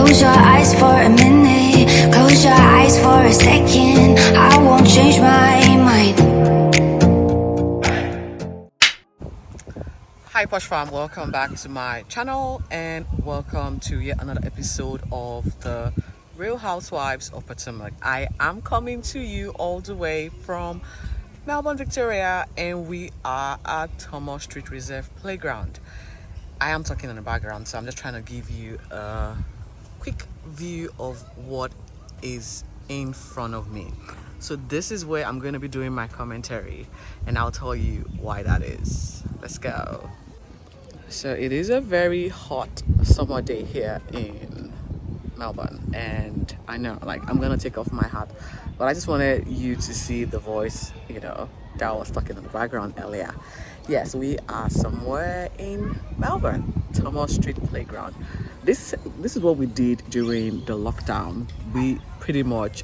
Close your eyes for a minute, close your eyes for a second. I won't change my mind. Hi Posh fam, welcome back to my channel and welcome to yet another episode of the Real Housewives of Potomac. I am coming to you all the way from Melbourne, Victoria, and we are at Thomas Street Reserve Playground. I am talking in the background, so I'm just trying to give you a quick view of what is in front of me. So this is where I'm going to be doing my commentary, and I'll tell you why that is. Let's go. So it is a very hot summer day here in Melbourne, and I know, like, I'm gonna take off my hat, but I just wanted you to see the voice, you know, that was talking in the background earlier. Yes, we are somewhere in Melbourne, Thomas Street Playground. This is what we did during the lockdown. We pretty much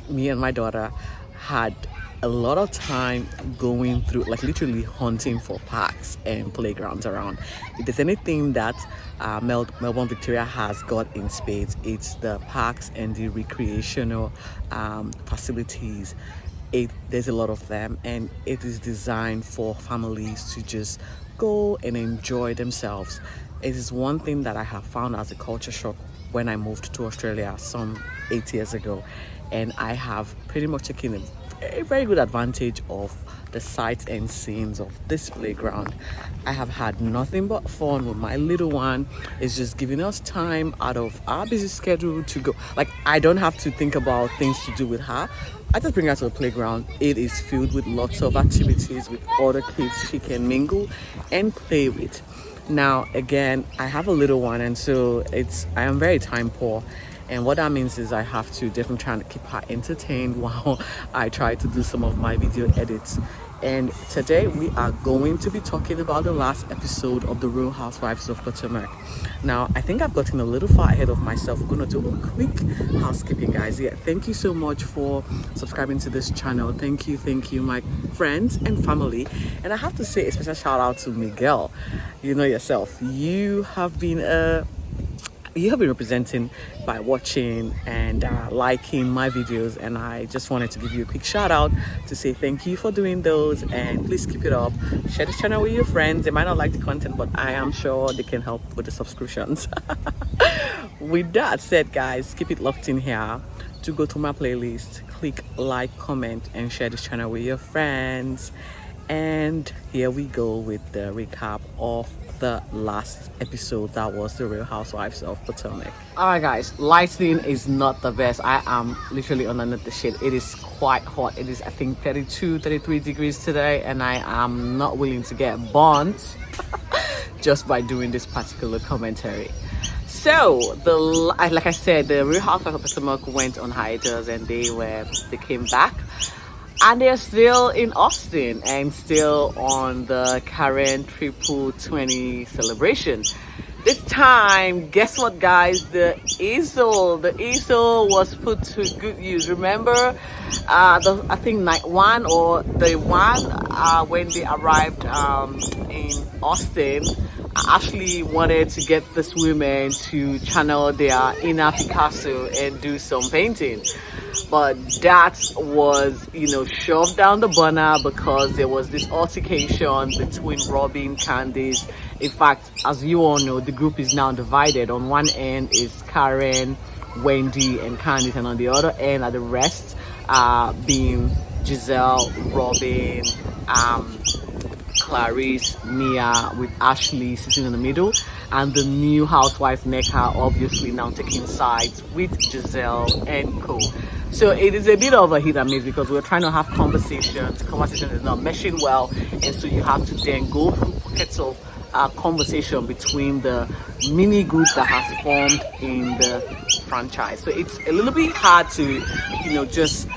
me and my daughter had a lot of time going through, like, literally hunting for parks and playgrounds around. If there's anything that Melbourne, Victoria has got in spades, it's the parks and the recreational facilities. There's a lot of them, and it is designed for families to just go and enjoy themselves. It is one thing that I have found as a culture shock when I moved to Australia some 8 years ago, and I have pretty much taken a very good advantage of the sights and scenes of this playground. I have had nothing but fun with my little one. It's just giving us time out of our busy schedule to go. Like, I don't have to think about things to do with her. I just bring her to the playground. It is filled with lots of activities with other kids she can mingle and play with. Now, again, I have a little one, and so I am very time poor. And what that means is I have to definitely try to keep her entertained while I try to do some of my video edits. And today we are going to be talking about the last episode of the Real Housewives of Potomac. Now, I think I've gotten a little far ahead of myself. We're going to do a quick housekeeping, guys. Yeah, thank you so much for subscribing to this channel. Thank you, my friends and family. And I have to say a special shout out to Miguel. You know yourself, you have been representing by watching and liking my videos, and I just wanted to give you a quick shout out to say thank you for doing those, and please keep it up. Share this channel with your friends. They might not like the content, but I am sure they can help with the subscriptions. With that said, guys, keep it locked in here. To go to my playlist, click like, comment, and share this channel with your friends. And here we go with the recap of the last episode. That was the Real Housewives of Potomac. Alright guys, lighting is not the best. I am literally underneath the shade. It is quite hot. It is, I think, 33 degrees today, and I am not willing to get burnt just by doing this particular commentary. So like I said, the Real Housewives of Potomac went on hiatus, and they came back. And they're still in Austin and still on the Karen Triple 20 celebration. This time, guess what, guys? The easel was put to good use. Remember, I think night one or day one, when they arrived in Austin, Ashley wanted to get this women to channel their inner Picasso and do some painting. But that was, shoved down the burner because there was this altercation between Robyn, Candice. In fact, as you all know, the group is now divided. On one end is Karen, Wendy, and Candice, and on the other end are the rest, being Gizele, Robyn, Clarice, Mia, with Ashley sitting in the middle, and the new housewife Neka obviously now taking sides with Gizele and co. So it is a bit of a hit and miss because we're trying to have conversations. Conversation is not meshing well, and so you have to then go through pockets of conversation between the mini group that has formed in the franchise. So it's a little bit hard to, just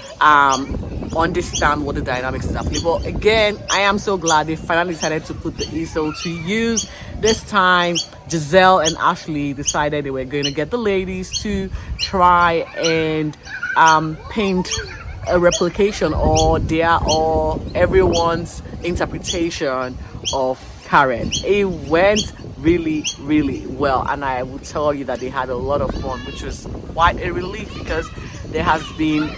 understand what the dynamics is happening. But again, I am so glad they finally decided to put the easel to use. This time, Gizele and Ashley decided they were going to get the ladies to try and paint a replication or everyone's interpretation of Karen. It went really, really well, and I will tell you that they had a lot of fun, which was quite a relief because there has been,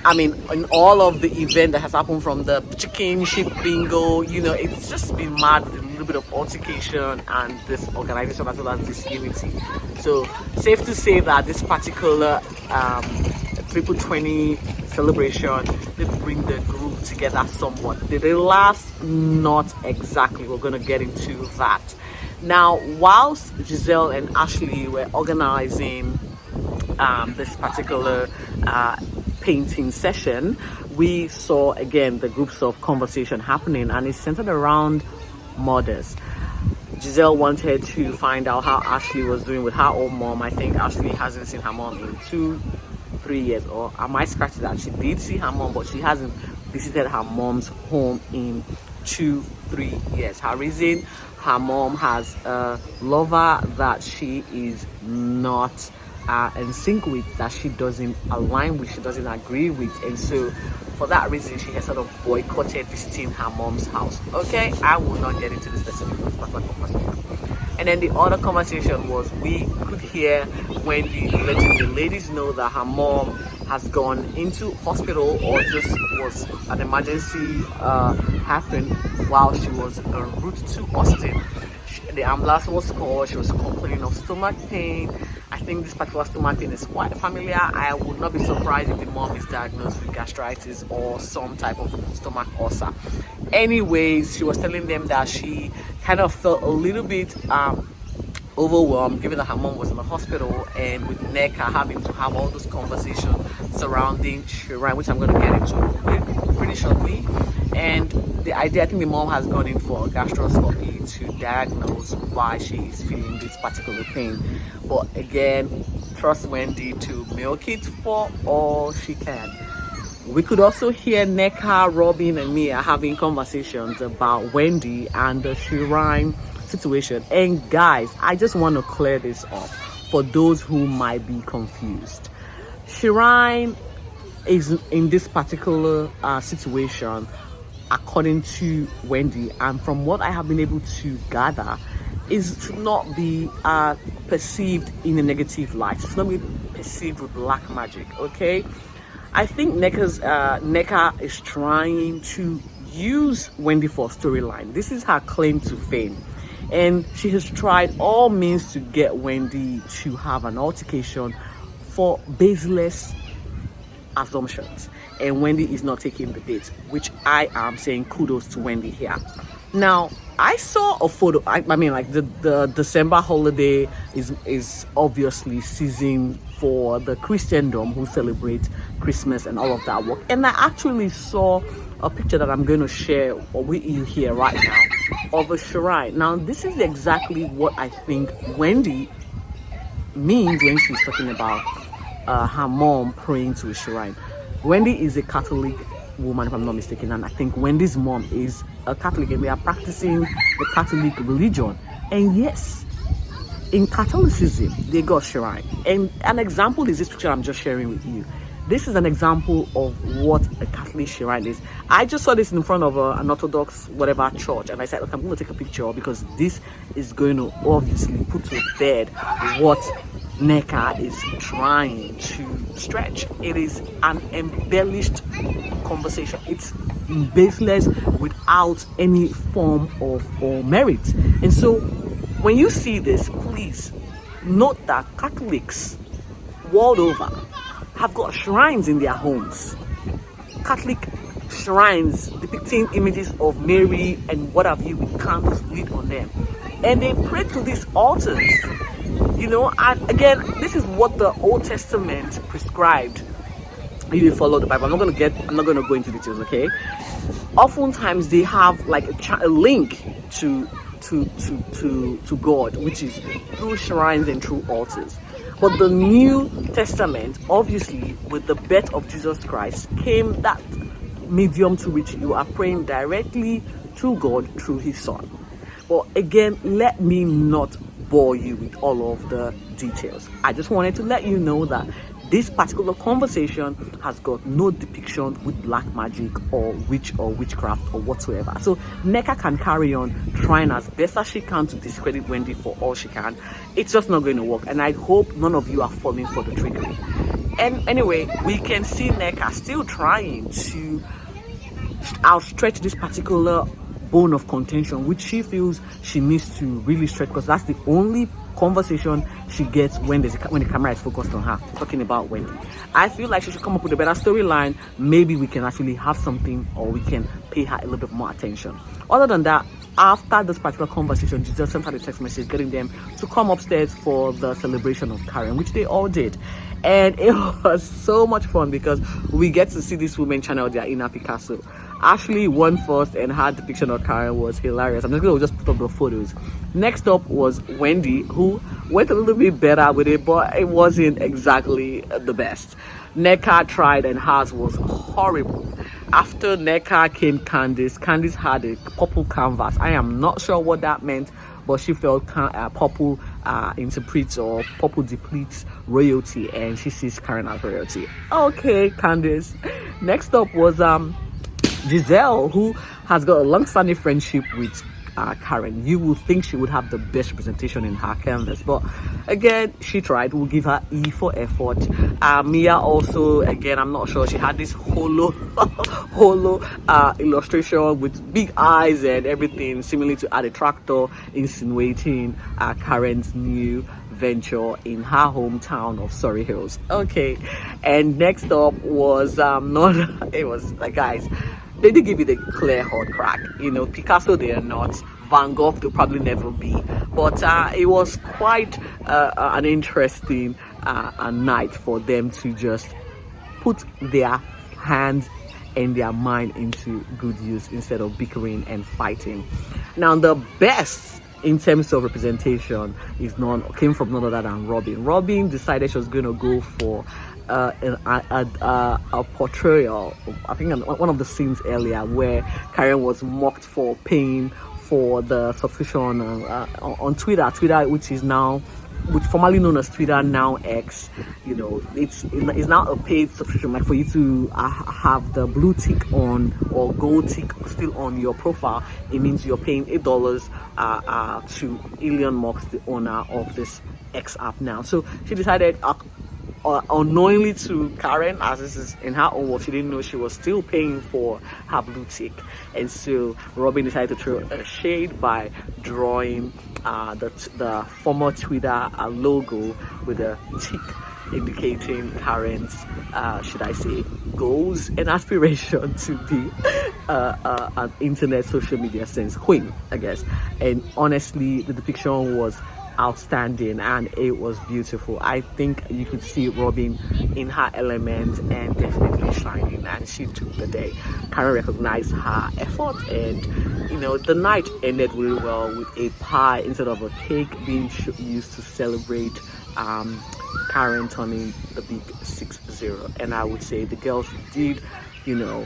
I mean, in all of the event that has happened, from the chicken ship bingo, you know, it's just been mad with a little bit of altercation and this organization as well as this unity. So safe to say that this particular triple 20 celebration did bring the group together somewhat. Did it last? Not exactly. We're going to get into that. Now, whilst Gizele and Ashley were organizing this particular painting session, we saw again the groups of conversation happening, and it's centered around mothers. Gizele wanted to find out how Ashley was doing with her own mom. I think Ashley hasn't seen her mom in 2-3 years, or I might scratch that. She did see her mom, but she hasn't visited her mom's home in 2-3 years. Her reason: her mom has a lover that she is not in sync with, that she doesn't align with, she doesn't agree with, and so for that reason she has sort of boycotted visiting her mom's house. Okay, I will not get into the specifics of that conversation. And then the other conversation was, we could hear Wendy letting the ladies know that her mom has gone into hospital, or just was an emergency happened while she was en route to Austin. The ambulance was called. She was complaining of stomach pain. I think this particular stomach pain is quite familiar. I would not be surprised if the mom is diagnosed with gastritis or some type of stomach ulcer. Anyways, she was telling them that she kind of felt a little bit overwhelmed, given that her mom was in the hospital, and with NECA having to have all those conversations surrounding Shrine, which I'm going to get into pretty shortly. And the idea, I think the mom has gone in for a gastroscopy to diagnose why she is feeling this particular pain. But again, trust Wendy to milk it for all she can. We could also hear NECA, Robyn, and Mia having conversations about Wendy and the Shrine situation. And guys, I just want to clear this up for those who might be confused. Shrine is in this particular situation, according to Wendy, and from what I have been able to gather, is to not be perceived in a negative light. It's not be perceived with black magic. Okay, I think NECA is trying to use Wendy for storyline. This is her claim to fame, and she has tried all means to get Wendy to have an altercation for baseless assumptions, and Wendy is not taking the bait, which I am saying kudos to Wendy here. Now, I saw a photo. I mean, like the December holiday is obviously season for the Christendom who celebrate Christmas and all of that work, and I actually saw a picture that I'm going to share with you here right now of a shrine. Now, this is exactly what I think Wendy means when she's talking about her mom praying to a shrine. Wendy is a Catholic woman, if I'm not mistaken, and I think Wendy's mom is a Catholic, and they are practicing the Catholic religion. And yes, in Catholicism they got shrine, and an example is this picture I'm just sharing with you. This is an example of what a Catholic shrine is. I just saw this in front of an Orthodox whatever church, and I said, look, I'm going to take a picture because this is going to obviously put to bed what NECA is trying to stretch. It is an embellished conversation. It's baseless, without any form of or merit. And so when you see this, please note that Catholics world over have got shrines in their homes. Catholic shrines depicting images of Mary and what have you, with candles lit on them. And they pray to these altars. You know, and again, this is what the Old Testament prescribed. If you follow the Bible, I'm not gonna go into details, okay? Oftentimes they have like a link to God, which is through shrines and through altars. But the New Testament, obviously, with the birth of Jesus Christ, came that medium to which you are praying directly to God through His Son. But again, let me not bore you with all of the details. I just wanted to let you know that this particular conversation has got no depiction with black magic or witch or witchcraft or whatsoever. So Nneka can carry on trying as best as she can to discredit Wendy for all she can. It's just not going to work, and I hope none of you are falling for the trickery. And anyway, we can see Nneka still trying to outstretch this particular bone of contention, which she feels she needs to really stretch, because that's the only conversation she gets when the camera is focused on her, talking about Wendy. I feel like she should come up with a better storyline. Maybe we can actually have something, or we can pay her a little bit more attention. Other than that, after this particular conversation, Gizele sent her a text message getting them to come upstairs for the celebration of Karen, which they all did. And it was so much fun because we get to see these women channel their inner Picasso. Ashley won first, and her depiction of Karen was hilarious. I'm just going to just put up the photos. Next up was Wendy, who went a little bit better with it, but it wasn't exactly the best. Nneka tried, and hers was horrible. After Nneka came Candice. Candice had a purple canvas. I am not sure what that meant, but she felt purple interprets or purple depletes royalty, and she sees Karen as royalty. Okay, Candice. Next up was Gizele, who has got a long-standing friendship with Karen. You would think she would have the best representation in her canvas, but again, she tried. We'll give her E for effort. Mia also, again, I'm not sure, she had this holo illustration with big eyes and everything, similarly to a tractor, insinuating Karen's new venture in her hometown of Surrey Hills. Okay, and next up was it was like, guys, they did give it a clear hard crack. You know, Picasso they are not, Van Gogh they'll probably never be, but it was quite an interesting night for them to just put their hands and their mind into good use instead of bickering and fighting. Now, the best in terms of representation came from none other than Robyn. Robyn decided she was going to go for a portrayal, I think one of the scenes earlier, where Karen was mocked for paying for the subscription on Twitter, which formerly known as Twitter, now X. You know, it's now a paid subscription, like for you to have the blue tick on or gold tick still on your profile. It means you're paying $8 to Elon Musk, the owner of this X app now. So she decided, unknowingly to Karen, as this is in her own words, she didn't know she was still paying for her blue tick, and so Robyn decided to throw a shade by drawing the former Twitter logo with a tick indicating Karen's should I say goals and aspiration to be an internet social media sense queen, I guess. And honestly, the depiction was outstanding and it was beautiful. I think you could see Robyn in her element and definitely shining, and she took the day. Karen recognized her effort, and you know, the night ended really well with a pie instead of a cake being used to celebrate Karen turning the big 6-0. And I would say the girls did, you know,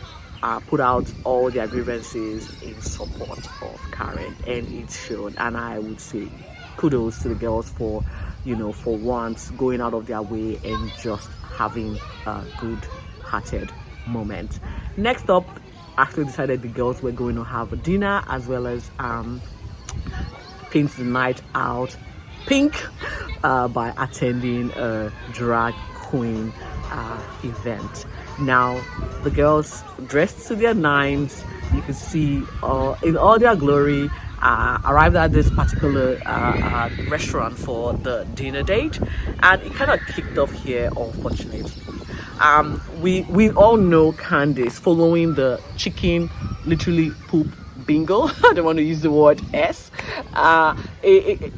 put out all their grievances in support of Karen, and it showed. And I would say kudos to the girls for, you know, for once going out of their way and just having a good-hearted moment. Next up, actually decided the girls were going to have a dinner as well as paint the night out pink by attending a drag queen event. Now, the girls dressed to their nines, you could see in all their glory, arrived at this particular restaurant for the dinner date, and it kind of kicked off here, unfortunately. We all know Candice following the chicken literally poop bingo. I don't want to use the word S.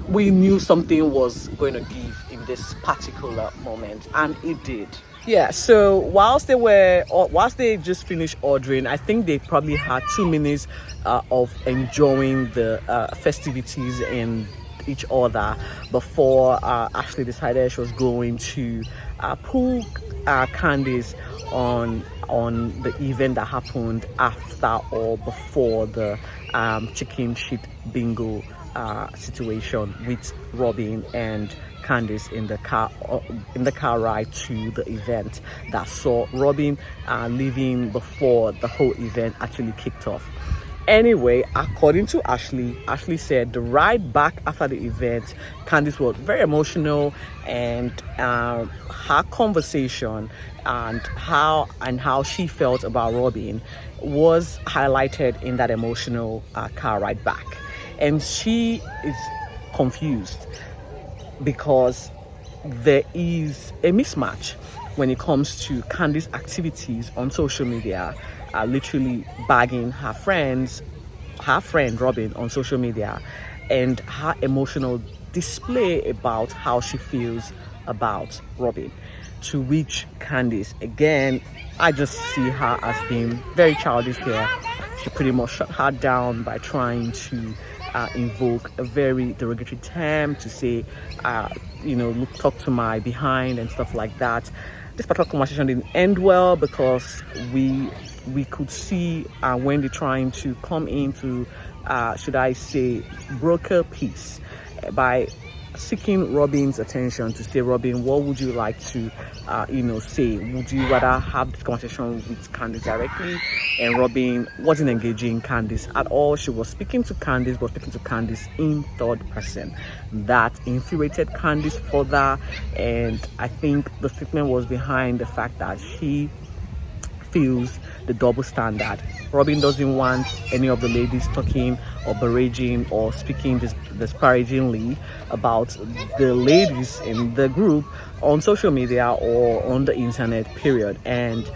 We knew something was going to give in this particular moment, and it did. Yeah, so whilst they just finished ordering, I think they probably had 2 minutes of enjoying the festivities and each other before Ashley decided she was going to pull Candice on the event that happened after or before the chicken shit bingo situation with Robyn and Candice in the car ride to the event that saw Robyn leaving before the whole event actually kicked off. Anyway, according to Ashley said the ride back after the event, Candice was very emotional, and her conversation and how she felt about Robyn was highlighted in that emotional car ride back. And she is confused because there is a mismatch when it comes to Candice's activities on social media, literally bagging her friend Robyn on social media, and her emotional display about how she feels about Robyn. To which Candice, again, I just see her as being very childish here. She pretty much shut her down by trying to invoke a very derogatory term to say, look, talk to my behind and stuff like that. This particular conversation didn't end well because we could see Wendy trying to come into, should I say, broker peace by seeking Robyn's attention to say, Robyn, what would you like to, say? Would you rather have this conversation with Candice directly? And Robyn wasn't engaging Candice at all. She was speaking to Candice, but speaking to Candice in third person. That infuriated Candice further, and I think the statement was behind the fact that she feels the double standard. Robyn doesn't want any of the ladies talking or berating or speaking disparagingly about the ladies in the group on social media or on the internet, period. And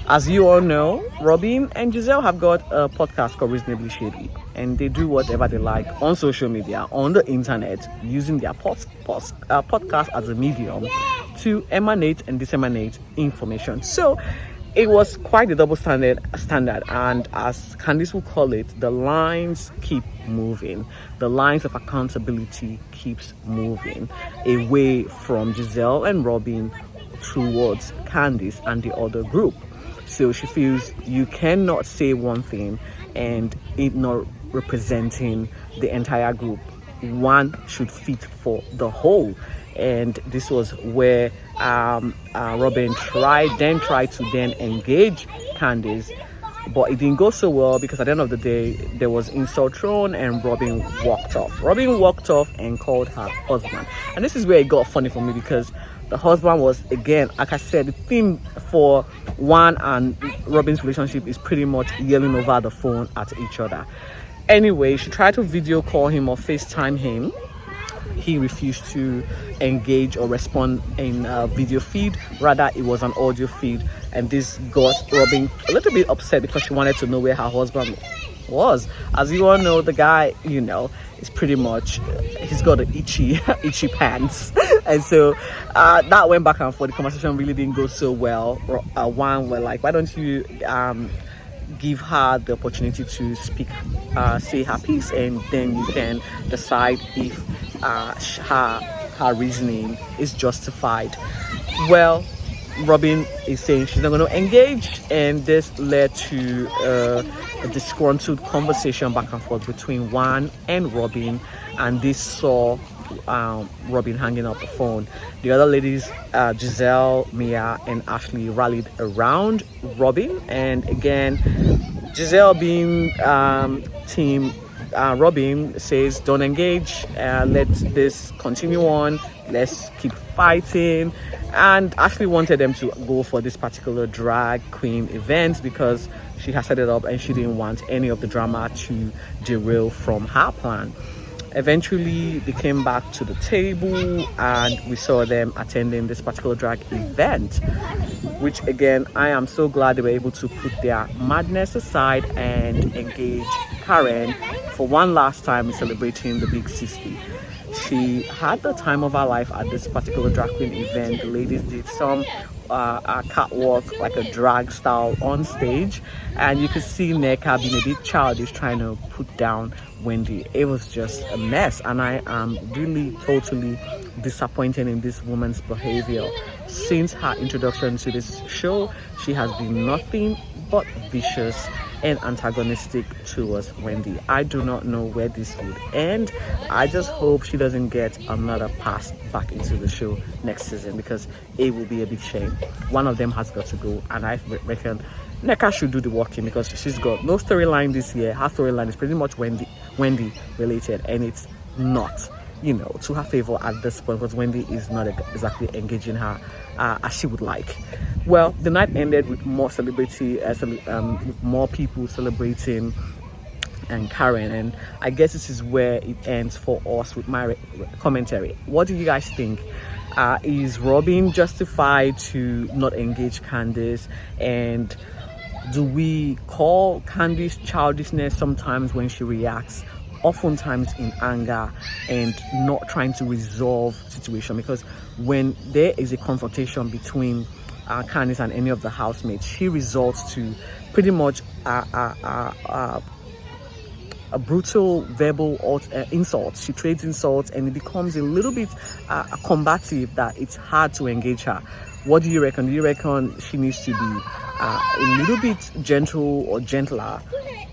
as you all know, Robyn and Gizele have got a podcast called Reasonably Shady, and they do whatever they like on social media, on the internet, using their podcast as a medium to emanate and disseminate information. So it was quite a double standard, and as Candice will call it, the lines keep moving. The lines of accountability keeps moving away from Gizele and Robyn towards Candice and the other group. So she feels you cannot say one thing and it not representing the entire group. One should fit for the whole. And this was where Robyn tried to engage Candice, but it didn't go so well because at the end of the day there was insult thrown and Robyn walked off and called her husband. And this is where it got funny for me because the husband was, again, like I said, the theme for Juan and Robyn's relationship is pretty much yelling over the phone at each other. Anyway, she tried to video call him or FaceTime him. He refused to engage or respond in a video feed. Rather, it was an audio feed, and this got Robyn a little bit upset because she wanted to know where her husband was. As you all know, the guy, is pretty much, he's got an itchy pants. And so that went back and forth. The conversation really didn't go so well. One were like, why don't you give her the opportunity to speak, say her piece, and then you can decide if her reasoning is justified. Well, Robyn is saying she's not going to engage, and this led to a disgruntled conversation back and forth between Juan and Robyn, and this saw Robyn hanging up the phone. The other ladies, Gizele, Mia, and Ashley, rallied around Robyn, and again, Gizele being team Robyn says, don't engage, let this continue on, let's keep fighting. And Ashley wanted them to go for this particular drag queen event because she has set it up and she didn't want any of the drama to derail from her plan. Eventually they came back to the table and we saw them attending this particular drag event, which again, I am so glad they were able to put their madness aside and engage Karen for one last time celebrating the big 60. She had the time of her life at this particular drag queen event. The ladies did some catwalk, like a drag style on stage, and you could see Neka being a bit childish trying to put down Wendy. It was just a mess, and I am really totally disappointed in this woman's behavior. Since her introduction to this show, she has been nothing but vicious and antagonistic towards Wendy. I do not know where this would end. I just hope she doesn't get another pass back into the show next season, because it will be a big shame. One of them has got to go, and I reckon Nneka should do the walking, because she's got no storyline this year. Her storyline is pretty much Wendy related, and it's not, you know, to her favor at this point, because Wendy is not exactly engaging her as she would like. Well, the night ended with more celebrity, with more people celebrating and Karen, and I guess this is where it ends for us with my commentary. What do you guys think? Is Robyn justified to not engage Candice, and do we call Candice childishness sometimes when she reacts, oftentimes in anger and not trying to resolve situation? Because when there is a confrontation between Candice and any of the housemates, she resorts to pretty much a brutal verbal insults. She trades insults, and it becomes a little bit combative that it's hard to engage her. What do you reckon? Do you reckon she needs to be a little bit gentle or gentler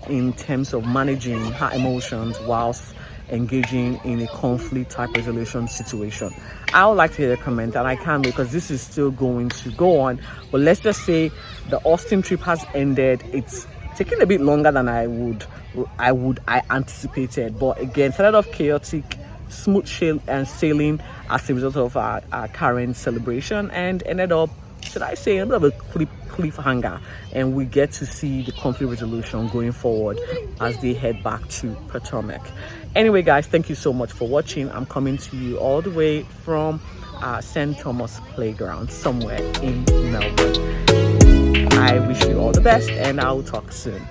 in terms of managing her emotions whilst engaging in a conflict type resolution situation? I would like to hear a comment, and I can't, because this is still going to go on. But let's just say the Austin trip has ended. It's taking a bit longer than I anticipated, but again, started off chaotic, smooth sailing as a result of our current celebration, and ended up, should I say, a bit of a cliffhanger, and we get to see the conflict resolution going forward as they head back to Potomac. Anyway, guys, thank you so much for watching. I'm coming to you all the way from St. Thomas Playground, somewhere in Melbourne. I wish you all the best, and I'll talk soon.